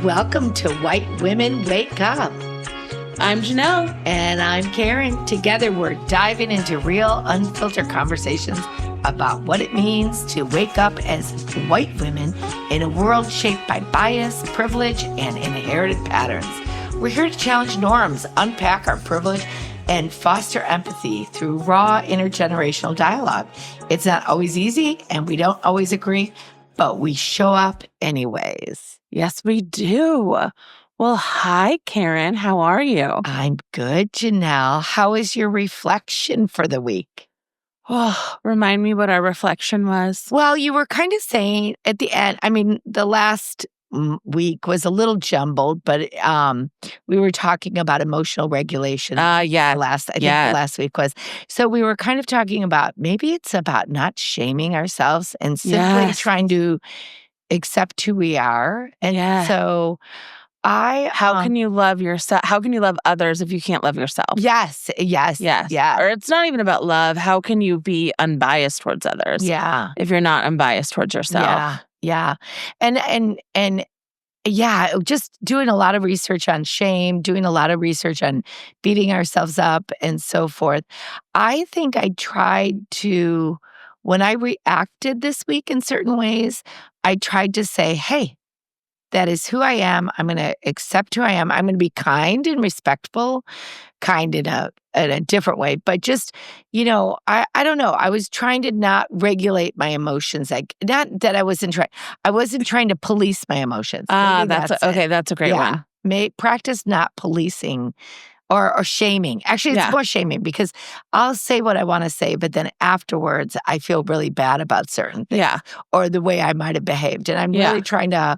Welcome to White Women Wake Up. I'm Jonelle. And I'm Karen. Together, we're diving into real, unfiltered conversations about what it means to wake up as white women in a world shaped by bias, privilege, and inherited patterns. We're here to challenge norms, unpack our privilege, and foster empathy through raw intergenerational dialogue. It's not always easy, and we don't always agree, but we show up anyways. Yes, we do. Well, hi, Karen. How are you? I'm good, Jonelle. How is your reflection for the week? Oh, remind me what our reflection was. Well, you were kind of saying at the end, the last week was a little jumbled, but we were talking about emotional regulation. Yeah. Last week was. So we were kind of talking about maybe it's about not shaming ourselves and simply trying to accept who we are. And so how can you love yourself? How can you love others if you can't love yourself? Yes. Or it's not even about love. How can you be unbiased towards others? Yeah. If you're not unbiased towards yourself. Yeah. And just doing a lot of research on shame, doing a lot of research on beating ourselves up and so forth. I think I tried to, when I reacted this week in certain ways, I tried to say, hey, that is who I am. I'm going to accept who I am. I'm going to be kind and respectful, kind in a different way. But just, I don't know. I was trying to not regulate my emotions. Like, not that I wasn't trying to police my emotions. That's a great one. Practice not policing or shaming. Actually, it's more shaming because I'll say what I want to say, but then afterwards I feel really bad about certain things or the way I might have behaved. And I'm really trying to,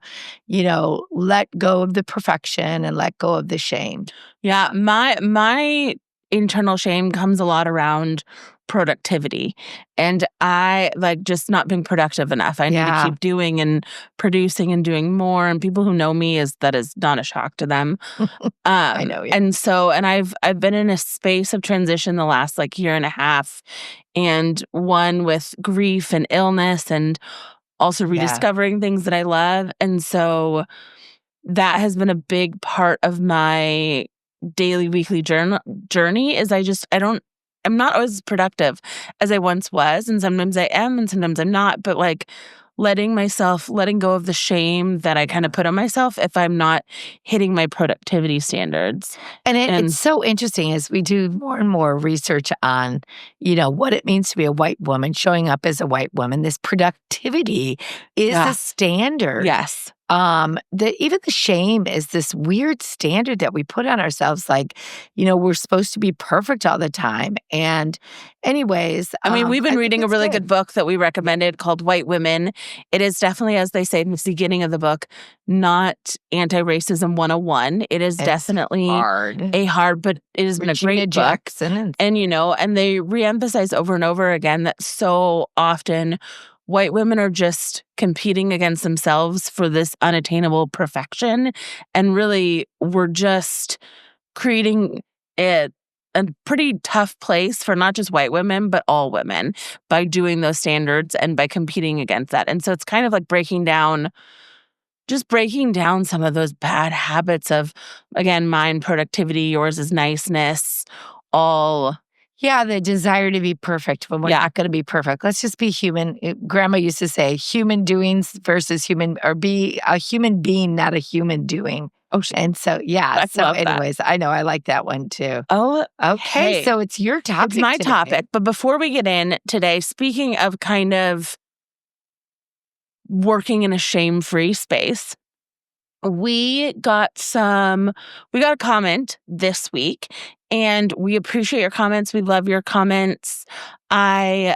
let go of the perfection and let go of the shame. Yeah, my internal shame comes a lot around productivity. And I like just not being productive enough. I need to keep doing and producing and doing more. And people who know me that is not a shock to them. I know. Yeah. And I've been in a space of transition the last year and a half, and one with grief and illness and also rediscovering things that I love. And so that has been a big part of my daily, weekly journey is I'm not always as productive as I once was. And sometimes I am and sometimes I'm not. But letting go of the shame that I kind of put on myself if I'm not hitting my productivity standards. And it's so interesting as we do more and more research on, what it means to be a white woman, showing up as a white woman. This productivity is a standard. Yes. Even the shame is this weird standard that we put on ourselves. We're supposed to be perfect all the time. And anyways, we've been reading a really good book that we recommended called White Women. It is definitely, as they say in the beginning of the book, not anti-racism 101. It is definitely hard, but it has been a great book. And they reemphasize over and over again that so often white women are just competing against themselves for this unattainable perfection. And really, we're just creating a pretty tough place for not just white women, but all women by doing those standards and by competing against that. And so it's kind of like breaking down some of those bad habits of, again, mine, productivity, yours is niceness, all. Yeah, the desire to be perfect when we're not going to be perfect. Let's just be human. Grandma used to say human doings versus human, or be a human being, not a human doing. Oh, and so, anyways, I know I like that one too. Oh, okay. So it's your topic. It's my topic. But before we get in today, speaking of kind of working in a shame-free space, we got a comment this week, and we appreciate your comments. We love your comments. This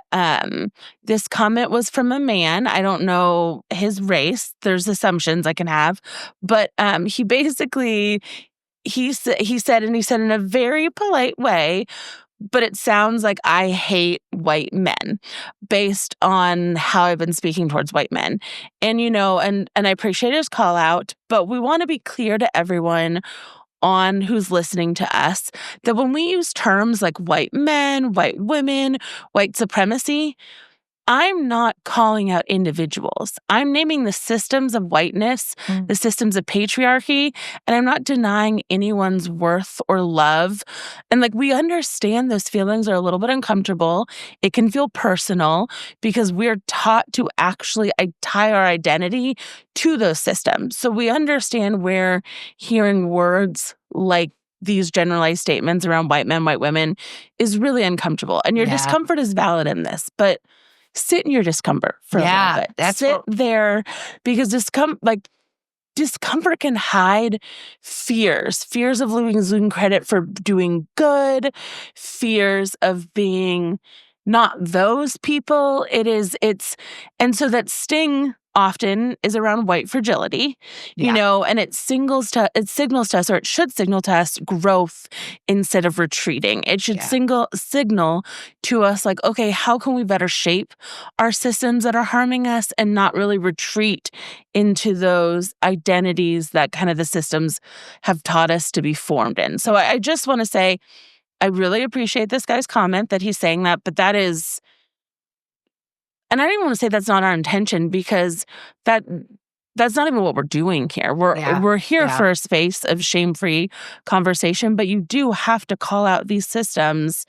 comment was from a man. I don't know his race. There's assumptions I can have, but he basically he said in a very polite way, but it sounds like I hate white men based on how I've been speaking towards white men. And, and I appreciate his call out, but we want to be clear to everyone on who's listening to us that when we use terms like white men, white women, white supremacy, I'm not calling out individuals. I'm naming the systems of whiteness, the systems of patriarchy, and I'm not denying anyone's worth or love. And like, we understand those feelings are a little bit uncomfortable. It can feel personal because we're taught to actually tie our identity to those systems. So we understand where hearing words like these generalized statements around white men, white women is really uncomfortable. And your discomfort is valid in this, but sit in your discomfort for a little bit. Sit there, because discomfort can hide fears of losing credit for doing good, fears of being not those people. And so that sting often is around white fragility, you know, and it signals to us, or it should signal to us, growth instead of retreating. It should signal to us like, okay, how can we better shape our systems that are harming us and not really retreat into those identities that kind of the systems have taught us to be formed in. So I just want to say, I really appreciate this guy's comment that he's saying that, but that is, and I don't even want to say that's not our intention, because that's not even what we're doing here. We're here for a space of shame-free conversation, but you do have to call out these systems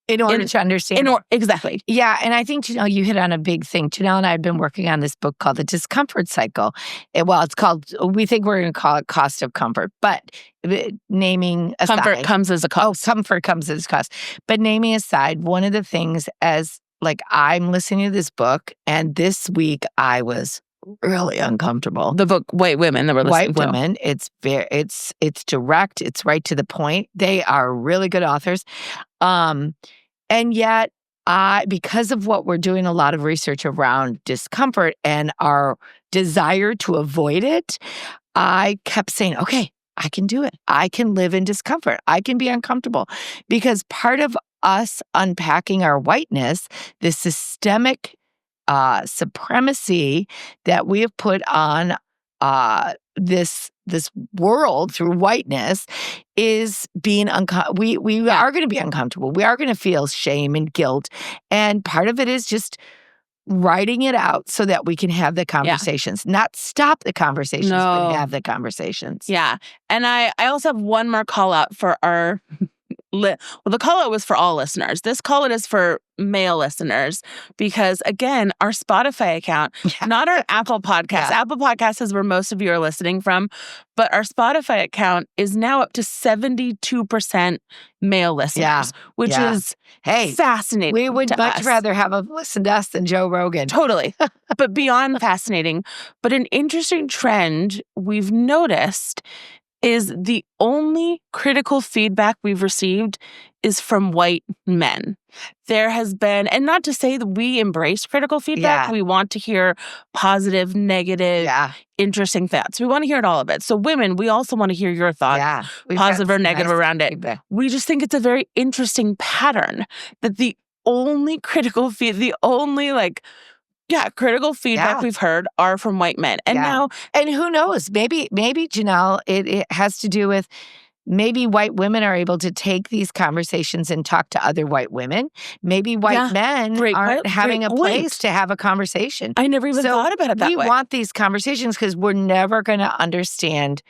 in order to understand. Exactly. Yeah, and I think, Jonelle, you hit on a big thing. Jonelle and I have been working on this book called The Discomfort Cycle. We think we're going to call it Cost of Comfort, but naming aside. Comfort comes as a cost. Comfort comes as a cost. But naming aside, one of the things, as like, I'm listening to this book, and this week I was really uncomfortable. The book White Women that we're listening to. White Women. It's direct. It's right to the point. They are really good authors. And yet, because of what we're doing, a lot of research around discomfort and our desire to avoid it, I kept saying, okay, I can do it. I can live in discomfort. I can be uncomfortable. Because part of us unpacking our whiteness, the systemic supremacy that we have put on this world through whiteness, is being we are going to be uncomfortable. We are going to feel shame and guilt, and part of it is just writing it out so that we can have the conversations, not stop the conversations, but have the conversations. Yeah, and I also have one more call out for our. Well, the call out was for all listeners. This call out is for male listeners, because again, our Spotify account, not our Apple Podcast. Apple Podcast is where most of you are listening from, but our Spotify account is now up to 72% male listeners, which is fascinating. We would much rather have a listen to us than Joe Rogan. Totally. But beyond fascinating, but an interesting trend we've noticed is the only critical feedback we've received is from white men. There has been, and not to say that we embrace critical feedback, we want to hear positive, negative, interesting thoughts. We want to hear all of it. So women, we also want to hear your thoughts, positive or negative around it. Feedback. We just think it's a very interesting pattern that the only critical critical feedback we've heard are from white men. And now, and who knows, maybe Jonelle, it has to do with, maybe white women are able to take these conversations and talk to other white women. Maybe white men aren't having a place to have a conversation. I never even thought about it that way. We want these conversations because we're never going to understand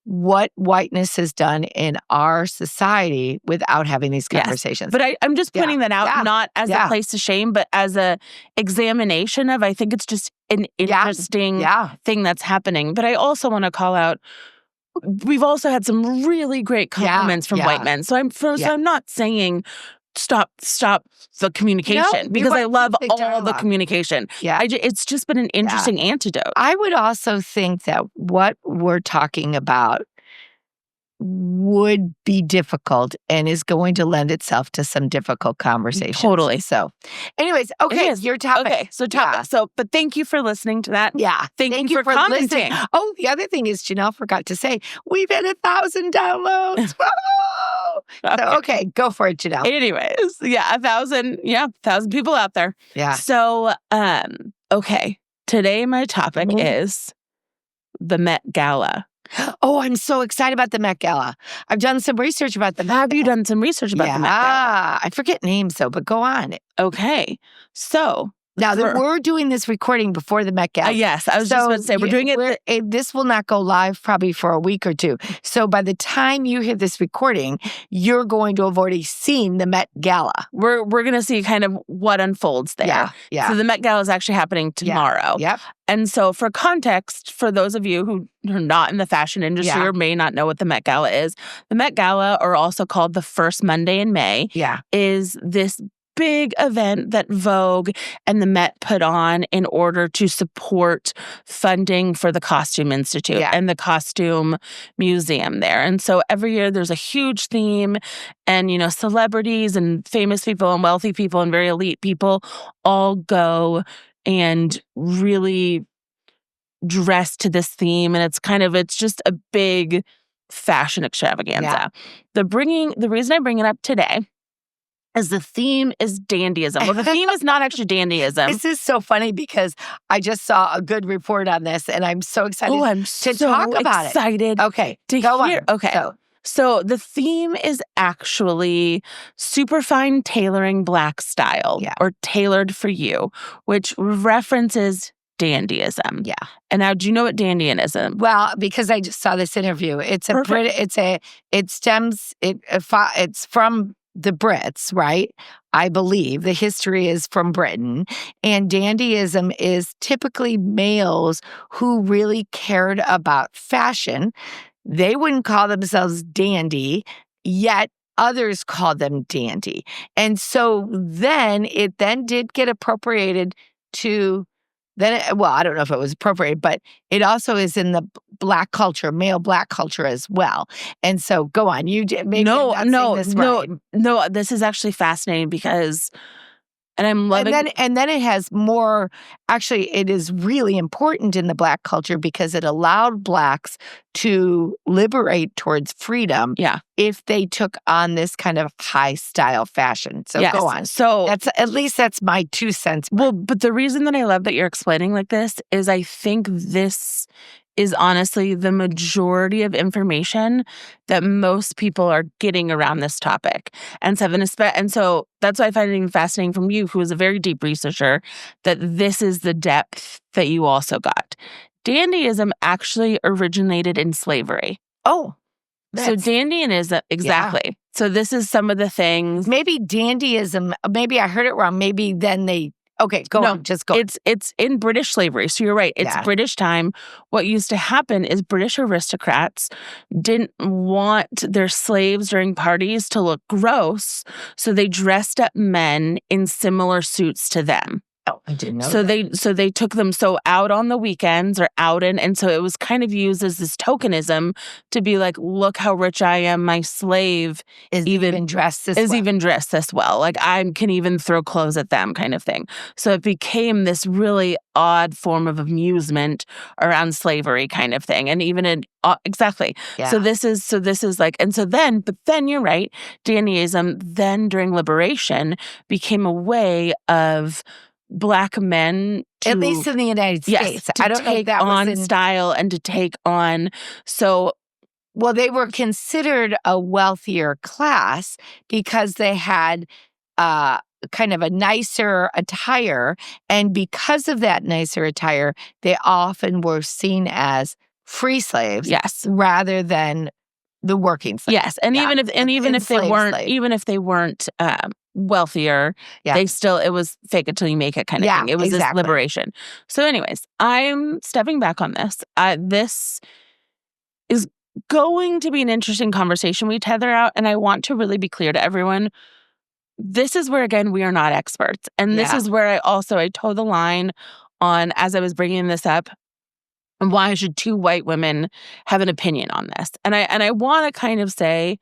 what whiteness has done in our society without having these conversations. But I'm just pointing that out, not as a place to shame, but as a examination of, I think it's just an interesting thing that's happening. But I also want to call out, we've also had some really great compliments from white men. So I'm not saying stop the communication, because I love all the communication. It's just been an interesting antidote. I would also think that what we're talking about would be difficult and is going to lend itself to some difficult conversations. Totally. So anyways, okay, your topic. Okay, so topic. So, but thank you for listening to that. Yeah. Thank you for commenting. Oh, the other thing is, Jonelle forgot to say, we've had 1,000 downloads. Okay, go for it, Jonelle. Anyways, 1,000 people out there. Yeah. So, okay, today my topic is the Met Gala. Oh, I'm so excited about the Met Gala. I've done some research about the Met Gala. Have you done some research about the Met Gala? I forget names though, but go on. Okay. So Now, we're doing this recording before the Met Gala. Yes, I was just about to say, we're doing it. This will not go live probably for a week or two. So by the time you hear this recording, you're going to have already seen the Met Gala. We're going to see kind of what unfolds there. Yeah. So the Met Gala is actually happening tomorrow. Yep. And so for context, for those of you who are not in the fashion industry or may not know what the Met Gala is, the Met Gala, or also called the first Monday in May, is this big event that Vogue and the Met put on in order to support funding for the Costume Institute and the Costume Museum there. And so every year there's a huge theme, and, celebrities and famous people and wealthy people and very elite people all go and really dress to this theme. And it's just a big fashion extravaganza. The reason I bring it up today is the theme is dandyism. Well, the theme is not actually dandyism. This is so funny because I just saw a good report on this, and I'm so excited to talk about it. Excited. Okay, go on. Okay. So the theme is actually Superfine Tailoring Black Style, or Tailored for You, which references dandyism. Yeah. And now, do you know what dandyism? Well, because I just saw this interview. It's from the Brits, right? I believe the history is from Britain. And dandyism is typically males who really cared about fashion. They wouldn't call themselves dandy, yet others called them dandy. And so then it did get appropriated to I don't know if it was appropriate, but it also is in the Black culture, male Black culture as well. And so, go on. You maybe no. This is actually fascinating because, and I'm loving. And then it has more. Actually, it is really important in the Black culture because it allowed Blacks to liberate towards freedom. Yeah. If they took on this kind of high style fashion. So go on. So that's my 2 cents. Well, but the reason that I love that you're explaining like this is I think this is honestly the majority of information that most people are getting around this topic. And so that's why I find it even fascinating from you, who is a very deep researcher, that this is the depth that you also got. Dandyism actually originated in slavery. Oh. So dandyism, exactly. Yeah. So this is some of the things. Maybe dandyism, maybe I heard it wrong. Maybe then they... Okay, go on. Just go. It's in British slavery. So you're right. It's British time. What used to happen is British aristocrats didn't want their slaves during parties to look gross, so they dressed up men in similar suits to them. Oh, I didn't know that. So they took them out on the weekends or out and so it was kind of used as this tokenism to be like, look how rich I am. My slave is even dressed this well. Like I can even throw clothes at them, kind of thing. So it became this really odd form of amusement around slavery, kind of thing, and even exactly. Yeah. So this is like, and so then, but then you're right. Dandyism then during liberation became a way of Black men to, at least in the United States, I don't know if that was in style and to take on. So, well, they were considered a wealthier class because they had kind of a nicer attire, and because of that nicer attire, they often were seen as free slaves, rather than the working slaves. Yes, and even if they weren't wealthier, they still, it was fake it till you make it kind of thing. It was this liberation. So anyways, I'm stepping back on this. This is going to be an interesting conversation we tether out, and I want to really be clear to everyone. This is where, again, we are not experts. And this is where I toe the line on, as I was bringing this up, and why should two white women have an opinion on this? And I want to kind of say,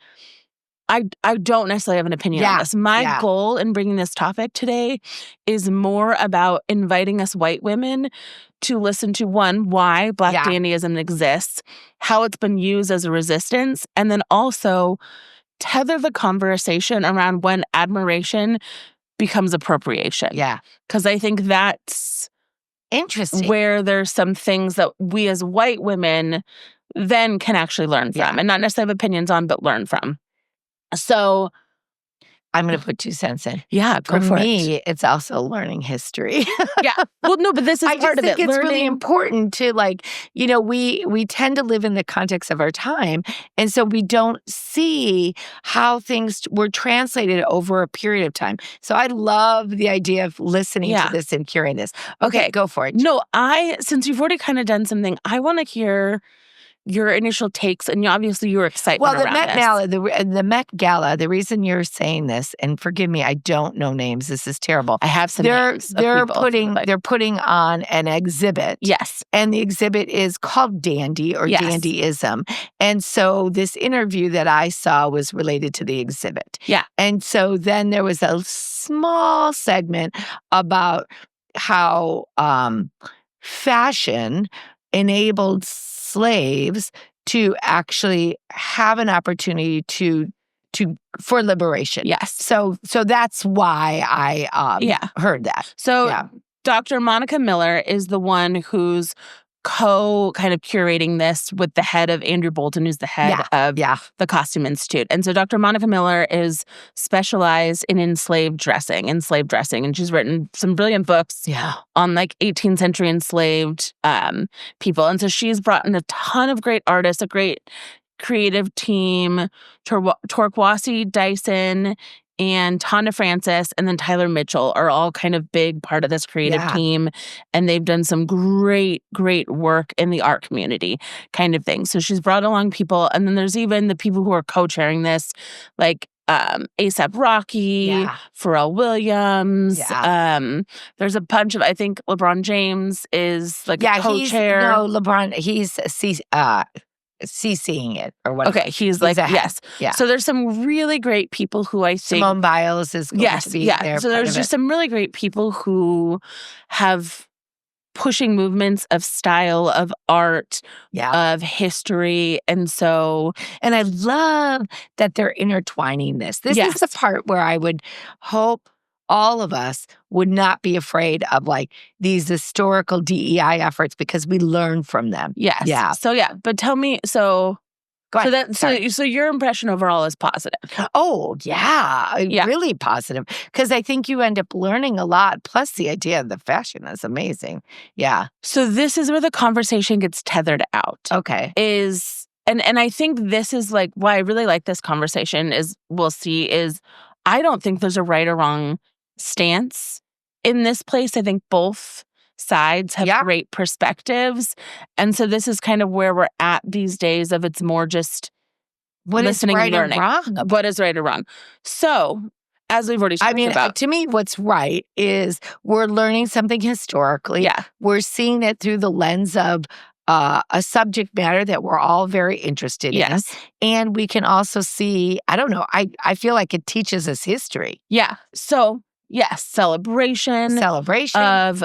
I don't necessarily have an opinion on this. My goal in bringing this topic today is more about inviting us white women to listen to, one, why Black dandyism exists, how it's been used as a resistance, and then also tether the conversation around when admiration becomes appropriation. Yeah. Because I think that's interesting, where there's some things that we as white women then can actually learn from, and not necessarily have opinions on, but learn from. So I'm going to put 2 cents in. Yeah, go for me, it's also learning history. Yeah. Well, no, but this is part of it. I think it's really important to we tend to live in the context of our time. And so we don't see how things were translated over a period of time. So I love the idea of listening to this and curing this. Okay, go for it. No, since you've already kind of done something, I want to hear your initial takes, and obviously your excitement around the Met Gala, the reason you're saying this, and forgive me, I don't know names. This is terrible. I have some names. They're putting on an exhibit. Yes. And the exhibit is called Dandy or Dandyism. And so this interview that I saw was related to the exhibit. Yeah. And so then there was a small segment about how fashion enabled slaves to actually have an opportunity for liberation. Yes. So that's why I heard that. So Dr. Monica Miller is the one who's kind of curating this with the head of Andrew Bolton, who's the head of the Costume Institute. And so Dr. Monica Miller is specialized in enslaved dressing, and she's written some brilliant books on 18th century enslaved people. And so she's brought in a ton of great artists, a great creative team, Torquasi Dyson and Tonda Francis and then Tyler Mitchell are all kind of big part of this creative team. And they've done some great, great work in the art community kind of thing. So she's brought along people. And then there's even the people who are co-chairing this, like A$AP Rocky, Pharrell Williams. There's a bunch of, I think LeBron James is a co-chair. LeBron, he's CCing it or whatever. Okay, he's yes. Yeah. So there's some really great people who I think Simone Biles is going to be there. So there's just some really great people who have pushing movements of style, of art, of history. And I love that they're intertwining this. This is the part where I would hope all of us would not be afraid of these historical DEI efforts because we learn from them. Yes. Yeah. So but tell me, so your impression overall is positive. Oh, really positive. Because I think you end up learning a lot. Plus the idea of the fashion is amazing. Yeah. So this is where the conversation gets tethered out. Okay. And I think this is why I really like this conversation is I don't think there's a right or wrong stance in this place. I think both sides have great perspectives. And so this is kind of where we're at these days of it's more just listening and learning. What is right or wrong? So, as we've already talked about. To me, what's right is we're learning something historically. Yeah. We're seeing it through the lens of a subject matter that we're all very interested in. And we can also see, I feel like it teaches us history. Yeah. So, yes, celebration of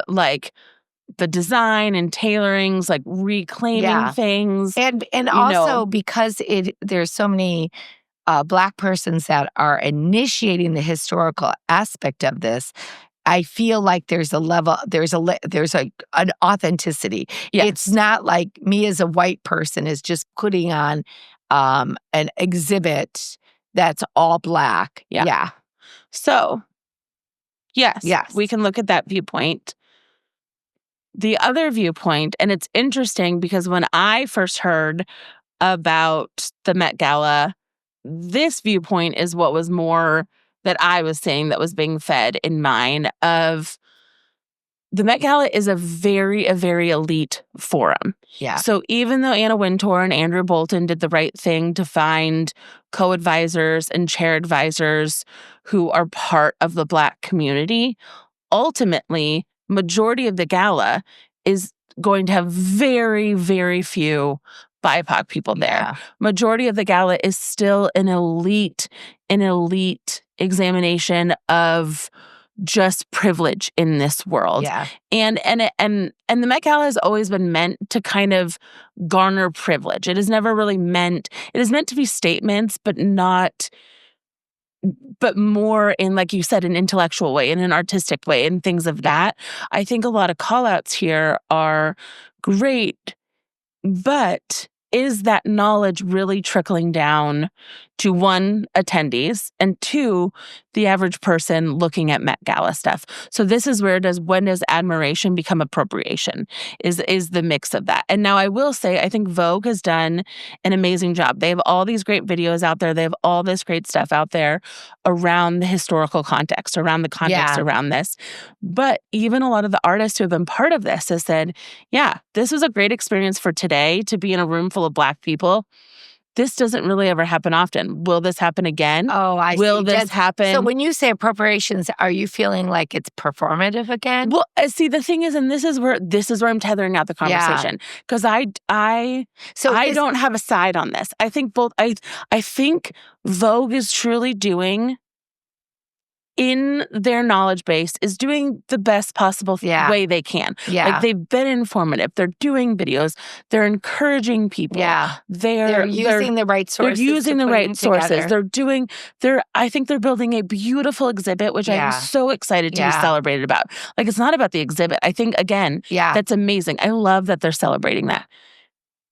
the design and tailorings, reclaiming things. And also because there's so many Black persons that are initiating the historical aspect of this, I feel like there's an authenticity. Yes. It's not like me as a white person is just putting on an exhibit that's all Black. Yeah. So, yes, we can look at that viewpoint. The other viewpoint, and it's interesting because when I first heard about the Met Gala, this viewpoint is what was more that I was saying that was being fed in mine of the Met Gala is a very elite forum. Yeah. So even though Anna Wintour and Andrew Bolton did the right thing to find co-advisors and chair advisors who are part of the Black community, ultimately, majority of the gala is going to have very, very few BIPOC people there. Yeah. Majority of the gala is still an elite examination of just privilege in this world. Yeah. And the Met Gala has always been meant to kind of garner privilege. It is meant to be statements, but more in, like you said, an intellectual way, in an artistic way, and things of that. I think a lot of call-outs here are great, but is that knowledge really trickling down to one, attendees, and two, the average person looking at Met Gala stuff. So this is when does admiration become appropriation is the mix of that. And now I will say, I think Vogue has done an amazing job. They have all these great videos out there. They have all this great stuff out there around the historical context, around the context around this. But even a lot of the artists who have been part of this has said, yeah, this was a great experience for today to be in a room full of Black people. This doesn't really ever happen often. Will this happen again? Oh, I see. Will this happen? So when you say appropriations, are you feeling like it's performative again? Well, see, the thing is, and this is where I'm tethering out the conversation, because I don't have a side on this. I think both. I think Vogue is truly doing, in their knowledge base, is doing the best possible way they can. Yeah. Like, they've been informative. They're doing videos. They're encouraging people. Yeah. They're using the right sources. They're using the right sources. I think they're building a beautiful exhibit, which I'm so excited to be celebrated about. Like, it's not about the exhibit. I think, again, that's amazing. I love that they're celebrating that.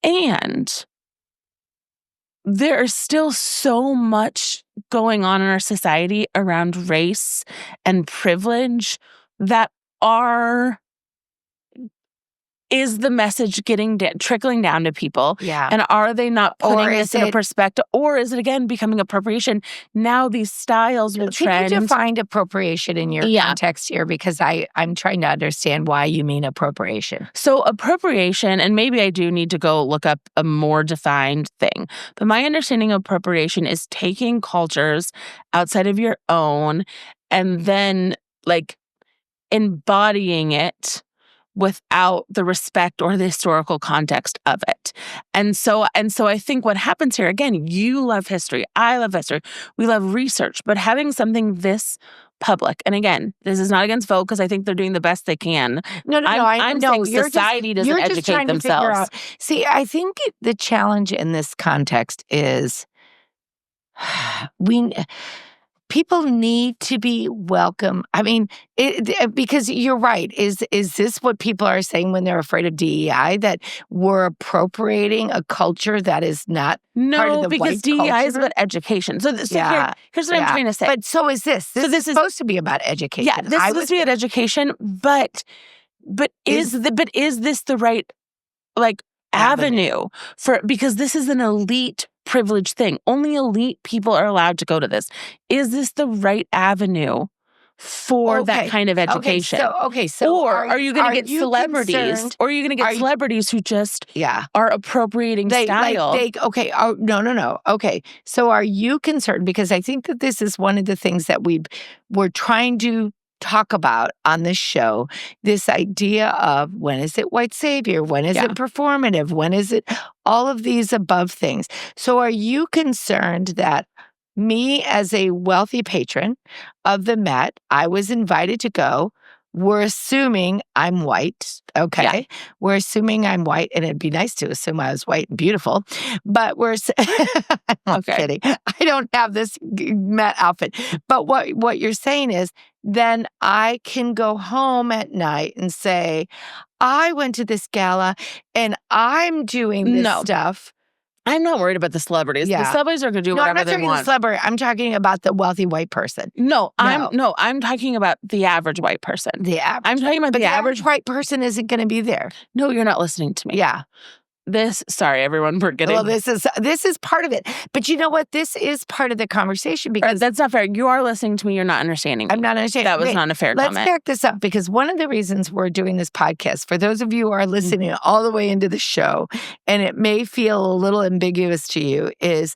And there is still so much going on in our society around race and privilege that is the message trickling down to people? Yeah. And are they not putting this in a perspective? Or is it, again, becoming appropriation? Now these styles will trend. Can you define appropriation in your context here? Because I'm trying to understand why you mean appropriation. So appropriation, and maybe I do need to go look up a more defined thing, but my understanding of appropriation is taking cultures outside of your own and then, like, embodying it without the respect or the historical context of it. And so I think what happens here, again, you love history, I love history, we love research, but having something this public, and again, this is not against Vogue, because I think they're doing the best they can. I'm saying society doesn't educate themselves. See, I think the challenge in this context is people need to be welcome. I mean, because you're right. Is this what people are saying when they're afraid of DEI, that we're appropriating a culture that is not part of the because DEI culture? Is about education. So here's what I'm trying to say. But so is this. So this is supposed to be about education. Yeah, this is supposed to be about education. But is this the right, like, avenue for, because this is an elite privileged thing. Only elite people are allowed to go to this. Is this the right avenue for that kind of education? So are you going to get celebrities? Concerned? Or are you going to get celebrities who just are appropriating style? No. Okay, so are you concerned? Because I think that this is one of the things that we're trying to talk about on this show, this idea of, when is it white savior? When is it performative? When is it all of these above things? So are you concerned that me, as a wealthy patron of the Met, I was invited to go, we're assuming I'm white, okay? Yeah. We're assuming I'm white, and it'd be nice to assume I was white and beautiful, but I'm kidding. I don't have this Met outfit. But what you're saying is, then I can go home at night and say, I went to this gala, and I'm doing this stuff. I'm not worried about the celebrities. Yeah. The celebrities are going to do whatever they want. I'm not talking about the celebrity. I'm talking about the wealthy white person. I'm talking about the average white person. I'm talking about the average white person isn't going to be there. No, you're not listening to me. Yeah. Sorry, everyone, we're getting... Well, this is part of it. But you know what? This is part of the conversation, because... That's not fair. You are listening to me. You're not understanding me. I'm not understanding. That was not a fair comment. Let's back this up, because one of the reasons we're doing this podcast, for those of you who are listening all the way into the show, and it may feel a little ambiguous to you, is...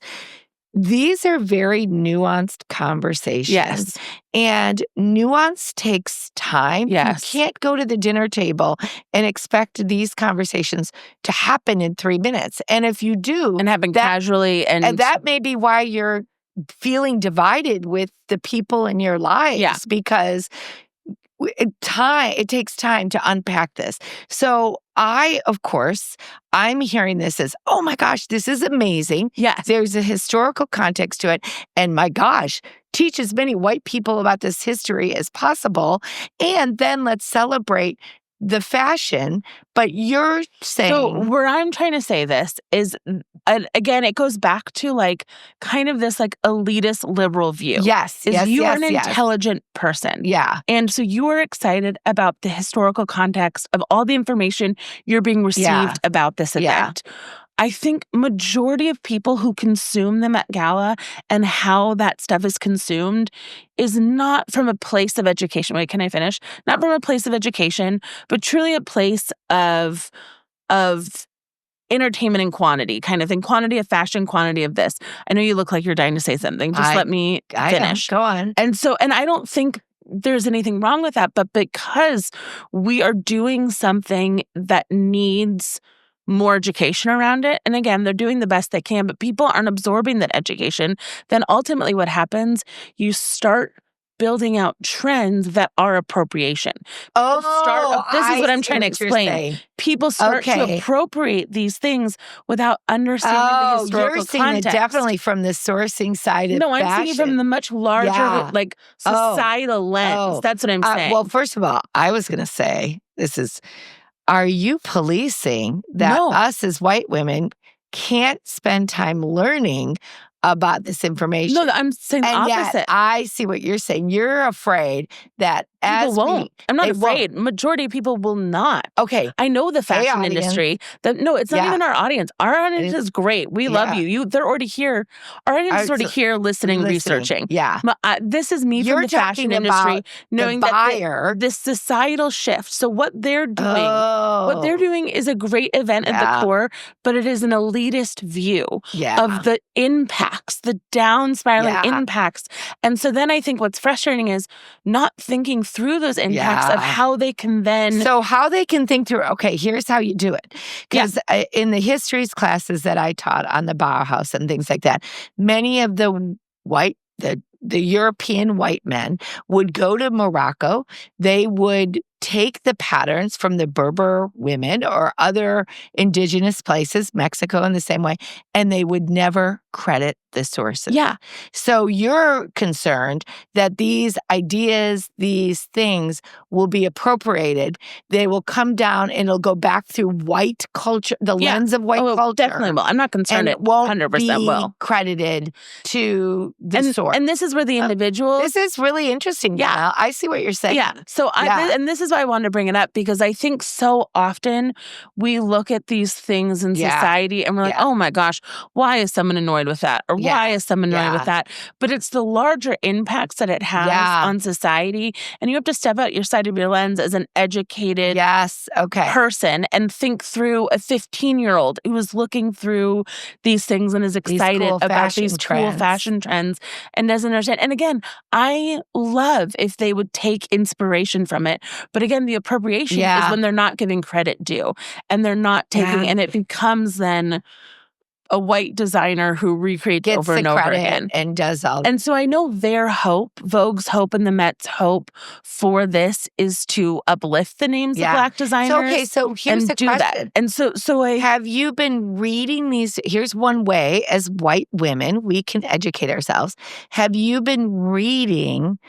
these are very nuanced conversations. Yes. And nuance takes time. Yes. You can't go to the dinner table and expect these conversations to happen in 3 minutes. And if you do... and happen casually. And that may be why you're feeling divided with the people in your lives. Yeah. Because... it takes time to unpack this. So I'm hearing this as, oh my gosh, this is amazing. Yes. There's a historical context to it. And my gosh, teach as many white people about this history as possible. And then let's celebrate the fashion, but you're saying... So where I'm trying to say this is, again, it goes back to like kind of this like elitist liberal view. Yes, you are an intelligent person. Yeah. And so you are excited about the historical context of all the information you're being received about this event. Yeah. I think majority of people who consume the Met Gala and how that stuff is consumed is not from a place of education. Wait, can I finish? Not from a place of education, but truly a place of entertainment and quantity kind of thing. Quantity of fashion, quantity of this. I know you look like you're dying to say something. Just let me finish. Go on. And I don't think there's anything wrong with that, but because we are doing something that needs more education around it. And again, they're doing the best they can, but people aren't absorbing that education. Then ultimately what happens, you start building out trends that are appropriation. This is what I'm trying to explain. People start to appropriate these things without understanding the historical you're seeing context. It definitely from the sourcing side of fashion. I'm seeing it from the much larger like societal lens. That's what I'm saying. Well, first of all, I was going to say, are you policing that us as white women can't spend time learning about this information? No, I'm saying the opposite. Yet, I see what you're saying. You're afraid that people won't. I'm not afraid. Majority of people will not. Okay. I know the fashion industry. It's not even our audience. Our audience is great. We love you. They're already here. Our audience is already here listeing, researching. Yeah. This is me from the fashion industry, knowing that this societal shift. So what they're doing is a great event at the core, but it is an elitist view of the impacts, the down spiraling impacts. And so then I think what's frustrating is not thinking through those impacts of how they can then... So how they can think through, here's how you do it. Because in the histories classes that I taught on the Bauhaus and things like that, many of the European white men would go to Morocco. They would take the patterns from the Berber women or other indigenous places, Mexico in the same way, and they would never credit the sources. Yeah. So you're concerned that these ideas, these things will be appropriated. They will come down and it'll go back through white culture, the lens of white culture. Definitely will. I'm not concerned. And it won't 100% be credited to the source. And this is where the individual... This is really interesting. Yeah. I see what you're saying. Yeah. So and this is why I wanted to bring it up, because I think so often we look at these things in society and we're like, oh my gosh, why is someone annoyed with that? Or why is someone annoyed with that? But it's the larger impacts that it has on society. And you have to step out your side of your lens as an educated person and think through a 15-year-old who is looking through these things and is excited about these cool fashion trends and doesn't understand. And again, I love if they would take inspiration from it. But again, the appropriation is when they're not giving credit due and they're not taking, and it becomes then a white designer who recreates over and over again and does all. And so I know their hope, Vogue's hope and the Met's hope for this is to uplift the names of Black designers. So here's the question. That. And so have you been reading these? Here's one way as white women we can educate ourselves. Have you been reading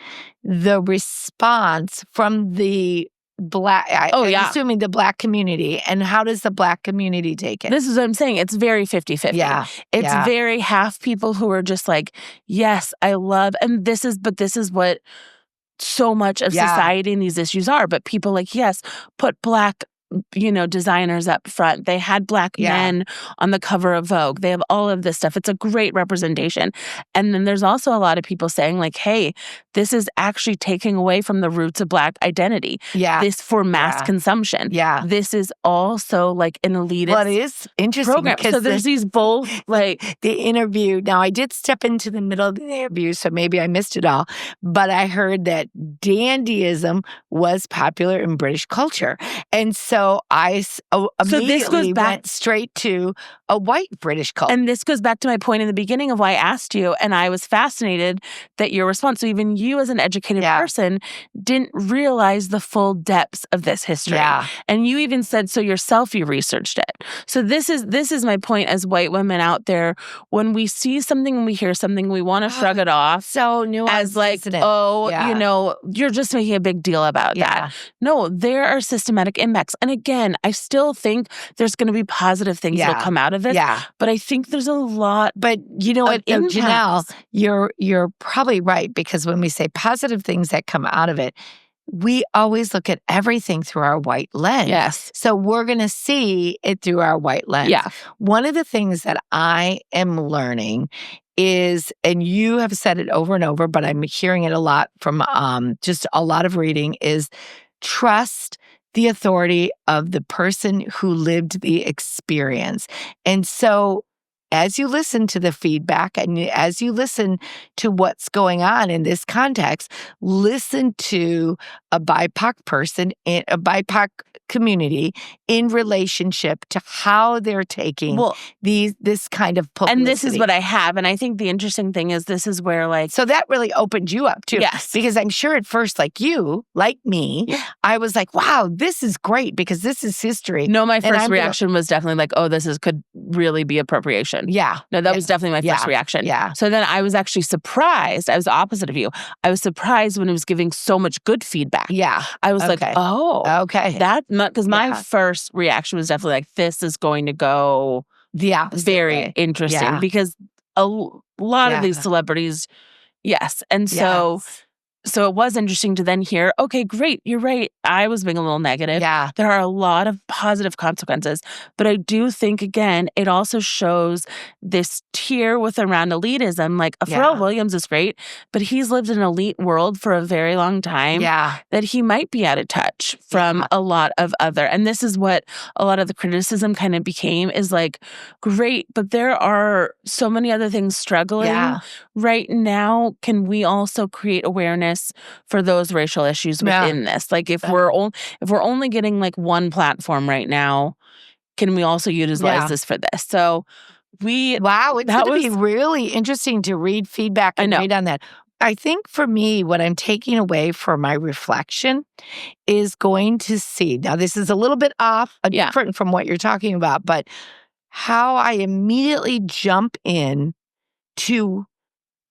the response from the Black, I'm assuming the Black community, and how does the Black community take it? This is what I'm saying. It's very 50-50. Yeah. It's very half people who are just like, yes, I love, and this is what so much of society and these issues are. But people like, yes, put Black designers up front. They had Black men on the cover of Vogue. They have all of this stuff. It's a great representation. And then there's also a lot of people saying like, hey, this is actually taking away from the roots of Black identity. Yeah. This for mass consumption. Yeah. This is also like an elitist Well, it is interesting program. because so there's these both like... The interview. Now, I did step into the middle of the interview, so maybe I missed it all. But I heard that dandyism was popular in British culture. And so so I immediately back, went straight to a white British culture. And this goes back to my point in the beginning of why I asked you, and I was fascinated that your response, so even you as an educated person didn't realize the full depths of this history. Yeah. And you even said so yourself, you researched it. So this is my point as white women out there. When we see something and we hear something, we want to shrug it off. So nuanced, as like, you know, you're just making a big deal about that. No, there are systematic impacts. And again, I still think there's going to be positive things that will come out of this. Yeah. But I think there's a lot. But you know what, Jonelle, you're probably right, because when we say positive things that come out of it, we always look at everything through our white lens. Yes. So we're going to see it through our white lens. Yeah. One of the things that I am learning is, and you have said it over and over, but I'm hearing it a lot from just a lot of reading, is trust the authority of the person who lived the experience. And so as you listen to the feedback and as you listen to what's going on in this context, listen to a BIPOC person in a BIPOC community in relationship to how they're taking this kind of publicity. And this is what I have. And I think the interesting thing is this is where like... So that really opened you up too. Yes. Because I'm sure at first, like you, like me, I was like, wow, this is great because this is history. No, my first reaction was definitely like, oh, could really be appropriation. Yeah. No, that was definitely my first reaction. Yeah. So then I was actually surprised. I was the opposite of you. I was surprised when it was giving so much good feedback. Yeah. I was like, oh. Okay. Because my first reaction was definitely like, this is going to go very interesting because a lot of these celebrities, and so it was interesting to then hear, okay, great, you're right. I was being a little negative. Yeah. There are a lot of positive consequences. But I do think, again, it also shows this tier with around elitism. Like, Pharrell Williams is great, but he's lived in an elite world for a very long time. Yeah. That he might be out of touch from a lot of other. And this is what a lot of the criticism kind of became, is like, great, but there are so many other things struggling right now. Can we also create awareness for those racial issues within this? Like if we're only getting like one platform right now, can we also utilize this for this? So it's going to be really interesting to read feedback and read on that. I think for me, what I'm taking away for my reflection is going to see, now this is a little bit off, different from what you're talking about, but how I immediately jump in to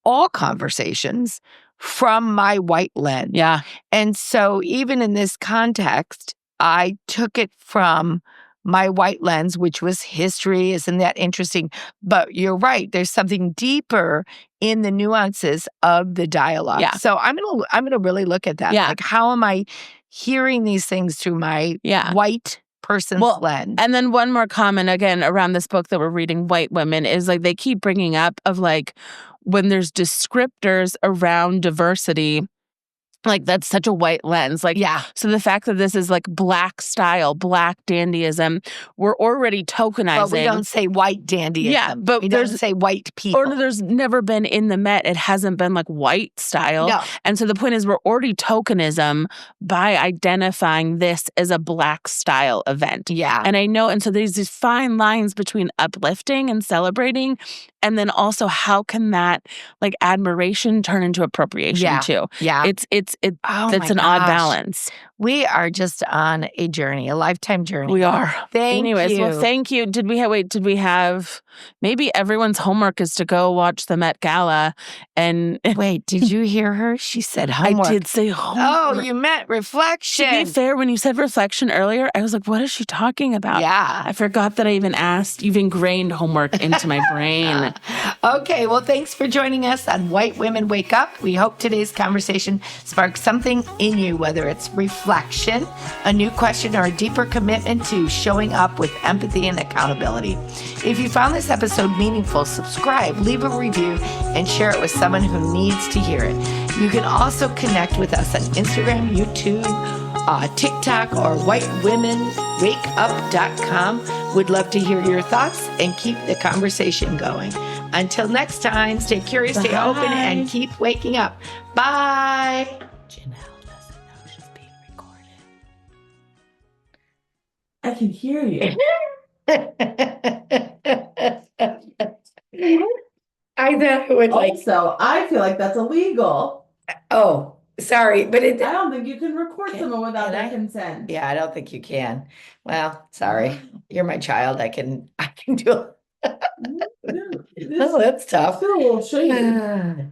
all conversations from my white lens. Yeah. And so even in this context, I took it from my white lens, which was history. Isn't that interesting? But you're right. There's something deeper in the nuances of the dialogue. Yeah. So I'm gonna really look at that. Yeah. Like, how am I hearing these things through my white person's lens? And then one more comment again around this book that we're reading, White Women, is like they keep bringing up of like when there's descriptors around diversity, like that's such a white lens. Like, so the fact that this is like black style, black dandyism, we're already tokenizing. But we don't say white dandyism. Yeah, but we don't say white people. Or there's never been in the Met, it hasn't been like white style. No. And so the point is we're already tokenism by identifying this as a black style event. Yeah. And I know, and so there's these fine lines between uplifting and celebrating. And then also, how can that like admiration turn into appropriation too? Yeah. It's an odd balance. We are just on a journey, a lifetime journey. We are. Anyways, well, thank you. Did we have maybe everyone's homework is to go watch the Met Gala and wait, did you hear her? She said homework. I did say homework. Oh, you meant reflection. To be fair, when you said reflection earlier, I was like, what is she talking about? Yeah. I forgot that I even asked. You've ingrained homework into my brain. Okay, well, thanks for joining us on White Women Wake Up. We hope today's conversation sparks something in you, whether it's reflection, a new question, or a deeper commitment to showing up with empathy and accountability. If you found this episode meaningful, subscribe, leave a review, and share it with someone who needs to hear it. You can also connect with us on Instagram, YouTube, TikTok, or whitewomenwakeup.com. We'd love to hear your thoughts and keep the conversation going. Until next time, stay curious, stay open, and keep waking up. Bye. I can hear you. I thought it would Also, I feel like that's illegal. Oh, sorry, but I don't think you can record someone without their consent. Yeah, I don't think you can. Well, sorry. You're my child. I can do it. Oh, that's tough. Still a little shady.